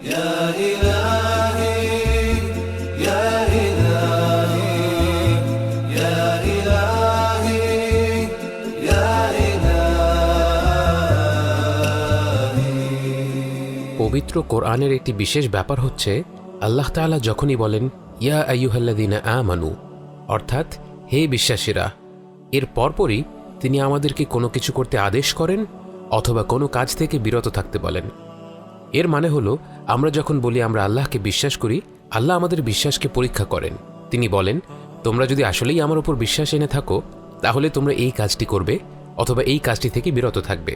يا إلهي يا إلهي يا إلهي يا إلهي। পবিত্র কোরআনের একটি বিশেষ ব্যাপার হচ্ছে আল্লাহ তাআলা যখনই বলেন ইয়া আইয়ুহাল্লাযীনা আমানু, অর্থাৎ হে বিশ্বাসীরা, এর পরপরই তিনি আমাদেরকে কোনো কিছু করতে আদেশ করেন অথবা কোনো কাজ থেকে বিরত থাকতে বলেন। এর মানে হলো আমরা যখন বলি আমরা আল্লাহকে বিশ্বাস করি, আল্লাহ আমাদের বিশ্বাসকে পরীক্ষা করেন। তিনি বলেন তোমরা যদি আসলেই আমার উপর বিশ্বাস এনে থাকো তাহলে তোমরা এই কাজটি করবে অথবা এই কাজটি থেকে বিরত থাকবে।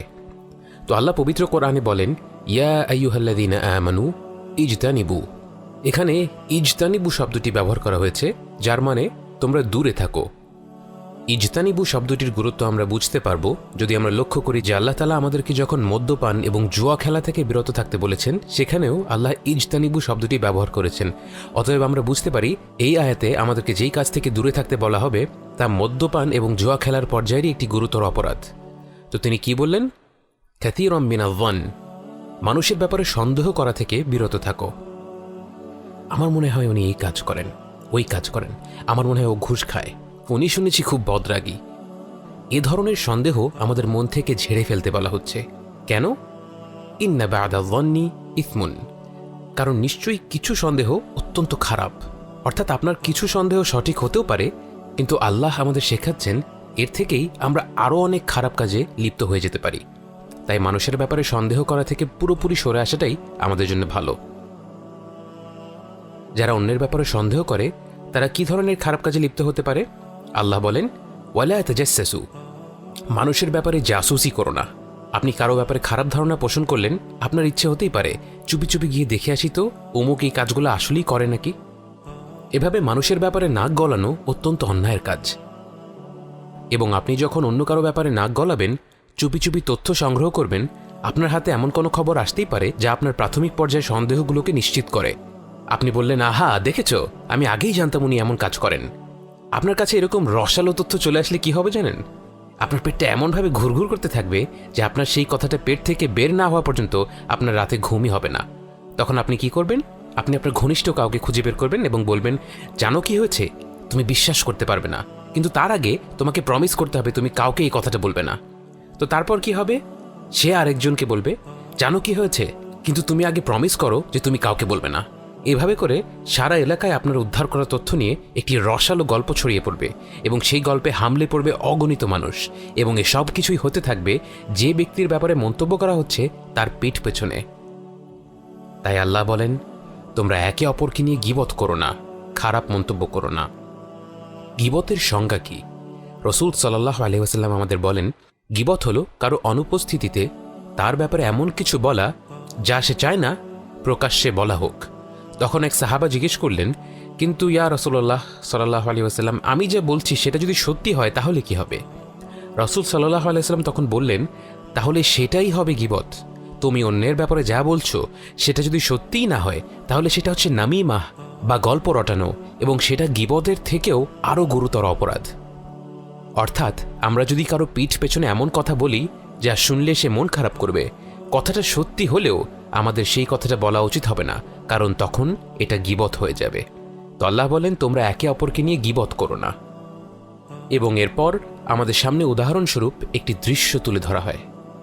তো আল্লাহ পবিত্র কোরআনে বলেন ইয়া আইয়ুহাল্লাযীনা আমানু ইজতানিবু। এখানে ইজতানিবু শব্দটি ব্যবহার করা হয়েছে, যার মানে তোমরা দূরে থাকো। ইজতানিবু শব্দটির গুরুত্ব আমরা বুঝতে পারব যদি আমরা লক্ষ্য করি যে আল্লাহ তাআলা আমাদেরকে যখন মদ্যপান এবং জুয়া খেলা থেকে বিরত থাকতে বলেছেন সেখানেও আল্লাহ ইজতানিবু শব্দটি ব্যবহার করেছেন। অতএব আমরা বুঝতে পারি এই আয়াতে আমাদেরকে যেই কাজ থেকে দূরে থাকতে বলা হবে তা মদ্যপান এবং জুয়া খেলার পর্যায়েরই একটি গুরুতর অপরাধ। তো তিনি কি বললেন? কাসীরাম মিনায-যন, মানুষের ব্যাপারে সন্দেহ করা থেকে বিরত থাকো। আমার মনে হয় উনি এই কাজ করেন, ওই কাজ করেন, আমার মনে হয় ও ঘুষ খায়, উনি শুনেছি খুব বদরাগী। এ ধরনের সন্দেহ আমাদের মন থেকে ঝেড়ে ফেলতে বলা হচ্ছে। কেন? ইন্না বা'দা-যন্নি ইসমুন, কারণ নিশ্চয়ই কিছু সন্দেহ অত্যন্ত খারাপ। অর্থাৎ আপনার কিছু সন্দেহ সঠিক হতেও পারে, কিন্তু আল্লাহ আমাদের শেখাচ্ছেন এর থেকেই আমরা আরও অনেক খারাপ কাজে লিপ্ত হয়ে যেতে পারি। তাই মানুষের ব্যাপারে সন্দেহ করা থেকে পুরোপুরি সরে আসাটাই আমাদের জন্য ভালো। যারা অন্যের ব্যাপারে সন্দেহ করে তারা কি ধরনের খারাপ কাজে লিপ্ত হতে পারে? আল্লাহ বলেন ওয়ালা তাজাসসু, মানুষের ব্যাপারে জাসুসি করো না। আপনি কারো ব্যাপারে খারাপ ধারণা পোষণ করলেন, আপনার ইচ্ছে হতেই পারে চুপি চুপি গিয়ে দেখে আসি তো অমুক এই কাজগুলো আসলেই করে নাকি। এভাবে মানুষের ব্যাপারে নাক গলানো অত্যন্ত অন্যায়ের কাজ। এবং আপনি যখন অন্য কারো ব্যাপারে নাক গলাবেন, চুপি চুপি তথ্য সংগ্রহ করবেন, আপনার হাতে এমন কোনো খবর আসতেই পারে যা আপনার প্রাথমিক পর্যায়ে সন্দেহগুলোকে নিশ্চিত করে। আপনি বললেন আহা দেখেছ, আমি আগেই জানতাম উনি এমন কাজ করেন। আপনার কাছে এরকম রসালো তথ্য চলে আসলে কি হবে জানেন? আপনার পেটটা এমনভাবে ঘুরঘুর করতে থাকবে যে আপনার সেই কথাটা পেট থেকে বের না হওয়া পর্যন্ত আপনার রাতে ঘুমই হবে না। তখন আপনি কি করবেন? আপনি আপনার ঘনিষ্ঠ কাউকে খুঁজে বের করবেন এবং বলবেন জানো কি হয়েছে, তুমি বিশ্বাস করতে পারবে না, কিন্তু তার আগে তোমাকে প্রমিস করতে হবে তুমি কাউকে এই কথাটা বলবে না। তো তারপর কি হবে? সে আরেকজনকে বলবে জানো কি হয়েছে, কিন্তু তুমি আগে প্রমিস করো যে তুমি কাউকে বলবে না। এভাবে করে সারা এলাকায় আপনার উদ্ধার করা তথ্য নিয়ে একটি রসালো গল্প ছড়িয়ে পড়বে এবং সেই গল্পে হামলে পড়বে অগণিত মানুষ, এবং এ সব কিছুই হতে থাকবে যে ব্যক্তির ব্যাপারে মন্তব্য করা হচ্ছে তার পিঠ পেছনে। তাই আল্লাহ বলেন তোমরা একে অপরকে নিয়ে গীবত করো না, খারাপ মন্তব্য করো না। গীবতের সংজ্ঞা কি? রাসূল সাল্লাল্লাহু আলাইহি ওয়াসাল্লাম আমাদের বলেন গীবত হলো কারো অনুপস্থিতিতে তার ব্যাপারে এমন কিছু বলা যা সে চায় না প্রকাশ্যে বলা হোক। তখন এক সাহাবা জিজ্ঞেস করলেন কিন্তু ইয়া রাসূলুল্লাহ সাল্লাল্লাহু আলাইহি ওয়াসাল্লাম, আমি যা বলছি সেটা যদি সত্যি হয় তাহলে কি হবে? রাসূল সাল্লাল্লাহু আলাইহি ওয়াসাল্লাম তখন বললেন তাহলে সেটাই হবে গীবত। তুমি অন্যের ব্যাপারে যা বলছো সেটা যদি সত্যিই না হয় তাহলে সেটা হচ্ছে নামিমাহ বা গল্প রটানো, এবং সেটা গীবতের থেকেও আরও গুরুতর অপরাধ। অর্থাৎ আমরা যদি কারো পিঠ পেছনে এমন কথা বলি যা শুনলে সে মন খারাপ করবে, কথাটা সত্যি হলেও আমাদের সেই কথাটা বলা উচিত হবে না, কারণ তখন এটা গীবত হয়ে যাবে। তো আল্লাহ বলেন তোমরা একে অপরকে নিয়ে গীবত করো না। এবং এরপর আমাদের সামনে উদাহরণস্বরূপ একটি দৃশ্য তুলে ধরা হয়,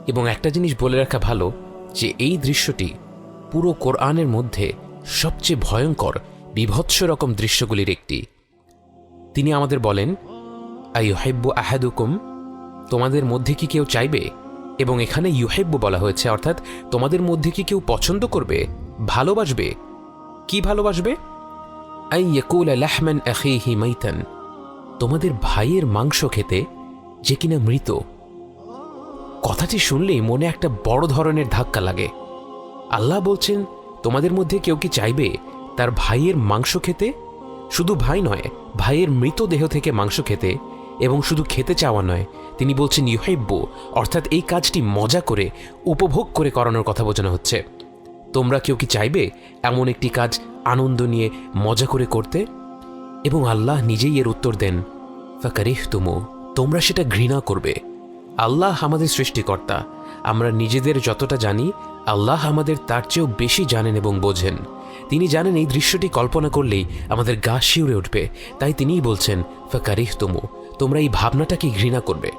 এবং একটা জিনিস বলে রাখা ভালো যে এই দৃশ্যটি পুরো কোরআনের মধ্যে সবচেয়ে ভয়ঙ্কর বিভৎস রকম দৃশ্যগুলির একটি। তিনি আমাদের বলেন আইয়ুহিব্বু আহাদুকুম, তোমাদের মধ্যে কি কেউ চাইবে, এবং এখানে ইউহিব্বু বলা হয়েছে, অর্থাৎ তোমাদের মধ্যে কি কেউ পছন্দ করবে, ভালোবাসবে। কি ভালোবাসবে? আন ইয়াকুলা লাহমান আখিহি মাইতান, তোমাদের ভাইয়ের মাংস খেতে যে কিনা মৃত। কথাটি শুনলেই মনে একটা বড় ধরনের ধাক্কা লাগে। আল্লাহ বলছেন তোমাদের মধ্যে কেউ কি চাইবে তার ভাইয়ের মাংস খেতে? শুধু ভাই নয়, ভাইয়ের মৃতদেহ থেকে মাংস খেতে, এবং শুধু খেতে চাওয়া নয়, তিনি বলছেন ইউহিব্বু, অর্থাৎ এই কাজটি মজা করে উপভোগ করে করানোর কথা বোঝানো হচ্ছে। তোমরা কেউ কি চাইবে এমন একটি কাজ আনন্দ নিয়ে মজা করে করতে? এবং আল্লাহ নিজেই এর উত্তর দেন ফাকারিহতুমু, তোমরা সেটা ঘৃণা করবে। আল্লাহ আমাদের সৃষ্টিকর্তা, আমরা নিজেদের যতটা জানি আল্লাহ আমাদের তার চেয়েও বেশি জানেন এবং বোঝেন। তিনি জানেন এই দৃশ্যটি কল্পনা করলেই আমাদের গা শিউরে উঠবে, তাই তিনিই বলছেন ফাকারিহতুমু, তোমরা এই ভাবনাটাকে ঘৃণা করবে।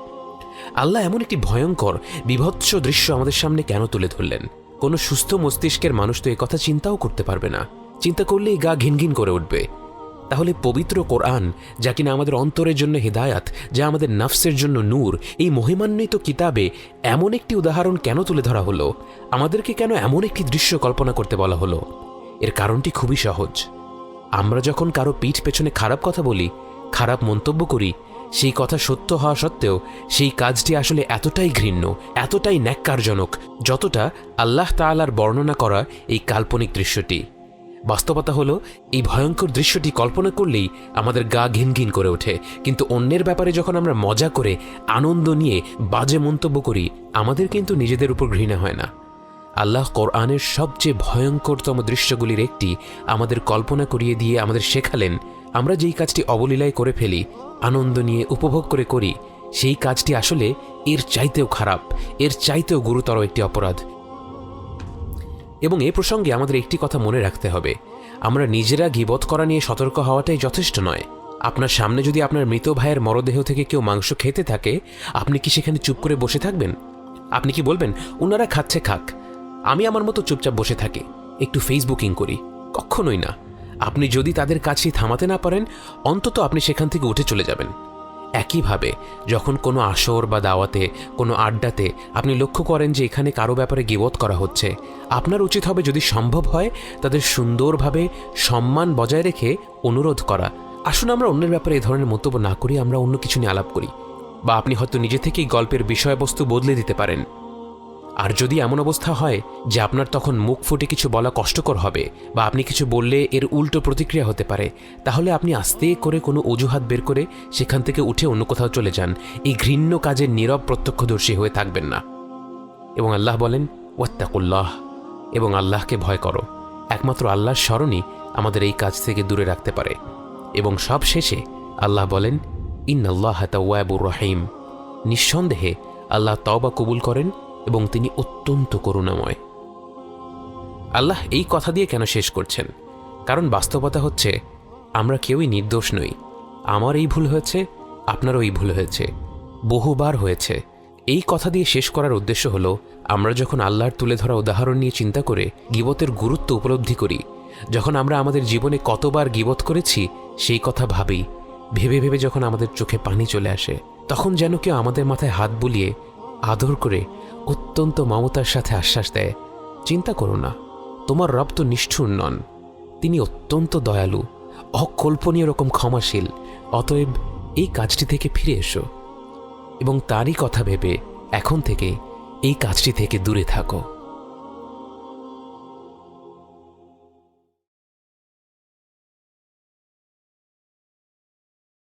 আল্লাহ এমন একটি ভয়ঙ্কর বিভৎস দৃশ্য আমাদের সামনে কেন তুলে ধরলেন? কোনো সুস্থ মস্তিষ্কের মানুষ তো কথা চিন্তাও করতে পারবে না, চিন্তা করলেই গা ঘিনঘিন করে উঠবে। তাহলে পবিত্র কোরআন, যা কিনা আমাদের অন্তরের জন্য হিদায়াত, যা আমাদের নফসের জন্য নূর, এই মহিমান্বিত কিতাবে এমন একটি উদাহরণ কেন তুলে ধরা হলো? আমাদেরকে কেন এমন একটি দৃশ্য কল্পনা করতে বলা হলো? এর কারণটি খুবই সহজ। আমরা যখন কারো পিঠ পেছনে খারাপ কথা বলি, খারাপ মন্তব্য করি, সেই কথা সত্য হওয়া সত্ত্বেও সেই কাজটি আসলে এতটাই ঘৃণ্য, এতটাই ন্যাক্কারজনক, যতটা আল্লাহ তাআলার বর্ণনা করা এই কাল্পনিক দৃশ্যটি। বাস্তবতা হলো, এই ভয়ঙ্কর দৃশ্যটি কল্পনা করলেই আমাদের গা ঘিনঘিন করে ওঠে, কিন্তু অন্যের ব্যাপারে যখন আমরা মজা করে, আনন্দ নিয়ে বাজে মন্তব্য করি, আমাদের কিন্তু নিজেদের উপর ঘৃণা হয় না। আল্লাহ কোরআনের সবচেয়ে ভয়ঙ্করতম দৃশ্যগুলির একটি আমাদের কল্পনা করিয়ে দিয়ে আমাদের শেখালেন, আমরা যেই কাজটি অবলীলায় করে ফেলি, আনন্দ নিয়ে উপভোগ করে করি, সেই কাজটি আসলে এর চাইতেও খারাপ, এর চাইতেও গুরুতর একটি অপরাধ। এবং এ প্রসঙ্গে আমাদের একটি কথা মনে রাখতে হবে, আমরা নিজেরা গীবত করা নিয়ে সতর্ক হওয়াটাই যথেষ্ট নয়। আপনার সামনে যদি আপনার মৃত ভাইয়ের মরদেহ থেকে কেউ মাংস খেতে থাকে, আপনি কি সেখানে চুপ করে বসে থাকবেন? আপনি কি বলবেন, ওনারা খাচ্ছে খাক, আমি আমার মতো চুপচাপ বসে থাকি, একটু ফেসবুকিং করি? কখনোই না। আপনি যদি তাদের কাজটি থামাতে না পারেন, অন্তত আপনি সেখান থেকে উঠে চলে যাবেন। একইভাবে যখন কোনো আসর বা দাওয়াতে, কোনো আড্ডাতে আপনি লক্ষ্য করেন যে এখানে কারো ব্যাপারে গীবত করা হচ্ছে, আপনার উচিত হবে যদি সম্ভব হয় তাদের সুন্দরভাবে সম্মান বজায় রেখে অনুরোধ করা, আসুন আমরা অন্যের ব্যাপারে এ ধরনের মন্তব্য না করি, আমরা অন্য কিছু নিয়ে আলাপ করি। বা আপনি হয়তো নিজে থেকেই গল্পের বিষয়বস্তু বদলে দিতে পারেন। আর যদি এমন অবস্থা হয় যে আপনার তখন মুখ ফুটে কিছু বলা কষ্টকর হবে, বা আপনি কিছু বললে এর উল্টো প্রতিক্রিয়া হতে পারে, তাহলে আপনি আস্তে করে কোনো অজুহাত বের করে সেখান থেকে উঠে অন্য কোথাও চলে যান। এই ঘৃণ্য কাজের নীরব প্রত্যক্ষদর্শী হয়ে থাকবেন না। এবং আল্লাহ বলেন ওয়াত্তাকুল্লাহ, এবং আল্লাহকে ভয় করো। একমাত্র আল্লাহর স্মরণই আমাদের এই কাজ থেকে দূরে রাখতে পারে। এবং সব শেষে আল্লাহ বলেন ইন্নাল্লাহা তাওয়াবুর রহিম, নিঃসন্দেহে আল্লাহ তওবা কবুল করেন এবং তিনি অত্যন্ত করুণাময়। আল্লাহ এই কথা দিয়ে কেন শেষ করছেন? কারণ বাস্তবতা হচ্ছে আমরা কেউই নির্দোষ নই। আমার এই ভুল হয়েছে, আপনারও এই ভুল হয়েছে, বহুবার হয়েছে। এই কথা দিয়ে শেষ করার উদ্দেশ্য হলো, আমরা যখন আল্লাহর তুলে ধরা উদাহরণ নিয়ে চিন্তা করে গীবতের গুরুত্ব উপলব্ধি করি, যখন আমরা আমাদের জীবনে কতবার গীবত করেছি সেই কথা ভাবি, ভেবে ভেবে যখন আমাদের চোখে পানি চলে আসে, তখন যেন কেউ আমাদের মাথায় হাত বুলিয়ে আদর করে অত্যন্ত মমতার সাথে আশ্বাস দেয়, চিন্তা করো না, তোমার রব তো নিষ্ঠুর নন, তিনি অত্যন্ত দয়ালু, অকল্পনীয় রকম ক্ষমাশীল, অতএব এই কাজটি থেকে ফিরে এসো এবং তারই কথা ভেবে এখন থেকে এই কাজটি থেকে দূরে থাকো।